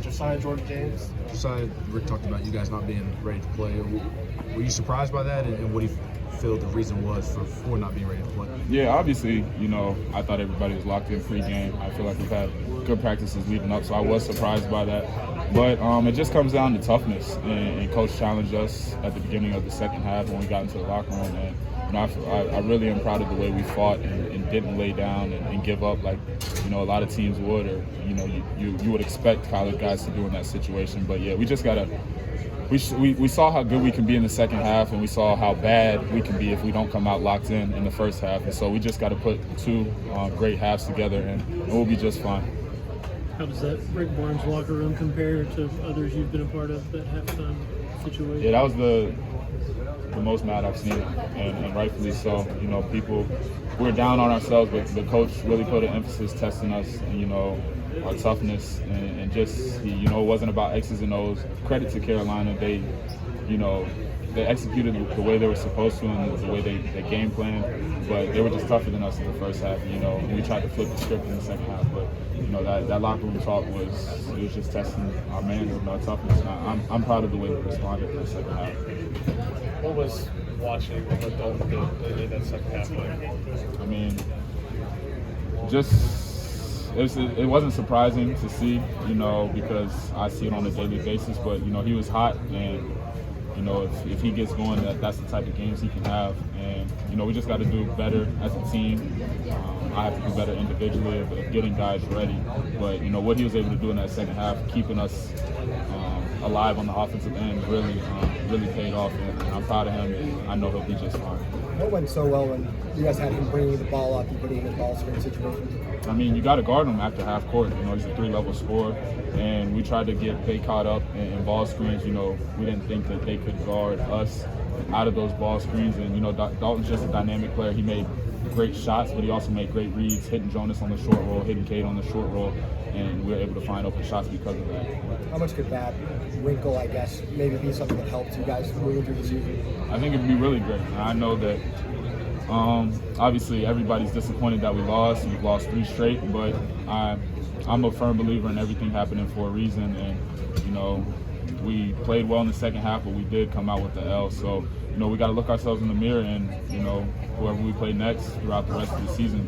Josiah-Jordan James. Josiah, Rick talked about you guys not being ready to play. Were you surprised by that, and what do you feel the reason was for not being ready to play? Yeah, obviously, I thought everybody was locked in pre-game. I feel like we've had good practices leading up, so I was surprised by that. But it just comes down to toughness, and Coach challenged us at the beginning of the second half when we got into the locker room. And I really am proud of the way we fought and didn't lay down and give up like a lot of teams would, or you would expect college guys to do in that situation. But yeah, we just gotta. We saw how good we can be in the second half, and we saw how bad we can be if we don't come out locked in the first half. And so we just got to put two great halves together, and we'll be just fine. How does that Rick Barnes locker room compare to others you've been a part of, that halftime situation? Yeah, that was the most mad I've seen, and rightfully so. People, we're down on ourselves, but the coach really put an emphasis testing us, and our toughness, and just it wasn't about X's and O's. Credit to Carolina, they executed the way they were supposed to and the way they game planned, but they were just tougher than us in the first half. And we tried to flip the script in the second half, but that locker room talk was just testing our manhood and our toughness. And I'm proud of the way we responded in the second half. What was watching what Dalton did in that second half like? I mean, it wasn't surprising to see, because I see it on a daily basis. But he was hot, and if he gets going, that's the type of games he can have. And we just got to do better as a team. I have to do better individually of getting guys ready. But what he was able to do in that second half, keeping us alive on the offensive end, really paid off. And I'm proud of him. And I know he'll be just fine. What went so well when you guys had him bringing the ball up and putting him in ball screen situations? I mean, you got to guard him after half court. He's a 3-level scorer, and we tried to get they caught up in ball screens. We didn't think that they could guard us out of those ball screens. And Dalton's just a dynamic player. He made great shots, but he also made great reads, hitting Jonas on the short roll, hitting Cade on the short roll, and we were able to find open shots because of that. How much could that wrinkle, I guess, maybe be something that helps you guys moving through the season? I think it'd be really great. I know that obviously everybody's disappointed that we lost. We've lost 3 straight, but I'm a firm believer in everything happening for a reason. And we played well in the second half, but we did come out with the L. So we got to look ourselves in the mirror, and whoever we play next throughout the rest of the season,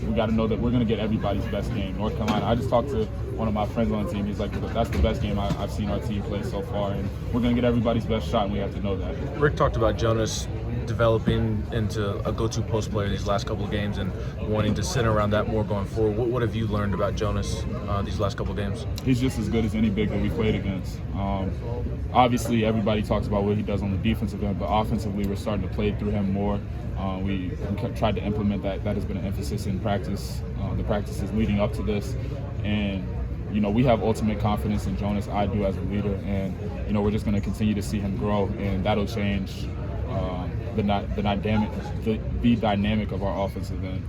we got to know that we're going to get everybody's best game. North Carolina, I just talked to one of my friends on the team. He's like, that's the best game I've seen our team play so far, and we're going to get everybody's best shot, and we have to know that. Rick talked about Jonas developing into a go-to post player these last couple of games and wanting to center around that more going forward. What have you learned about Jonas these last couple of games? He's just as good as any big that we played against. Obviously, everybody talks about what he does on the defensive end, but offensively, we're starting to play through him more. We tried to implement that. That has been an emphasis in practice, the practices leading up to this. And, we have ultimate confidence in Jonas. I do as a leader. And, we're just going to continue to see him grow, and that'll change the dynamic of our offensive end.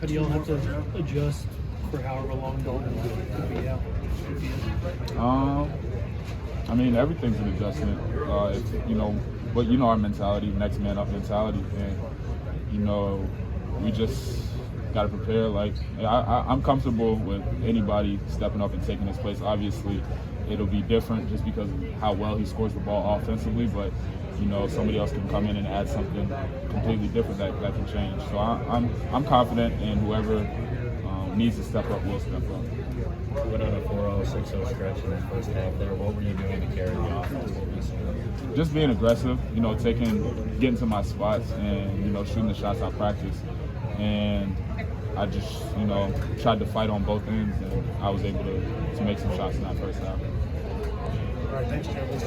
How do y'all have to adjust for however long Dalton could be out? I mean, everything's an adjustment. But our mentality, next man up mentality, and we just got to prepare. Like I'm comfortable with anybody stepping up and taking his place. Obviously, it'll be different just because of how well he scores the ball offensively, but somebody else can come in and add something completely different that can change. So I'm confident, and whoever needs to step up will step up. We went on a 4-0, 6-0 stretch in the first half there. What were you doing to carry the offense? What were you seeing? Just being aggressive, getting to my spots and, shooting the shots I practice. And I just, tried to fight on both ends, and I was able to make some shots in that first half. All right, thanks, Jeremy.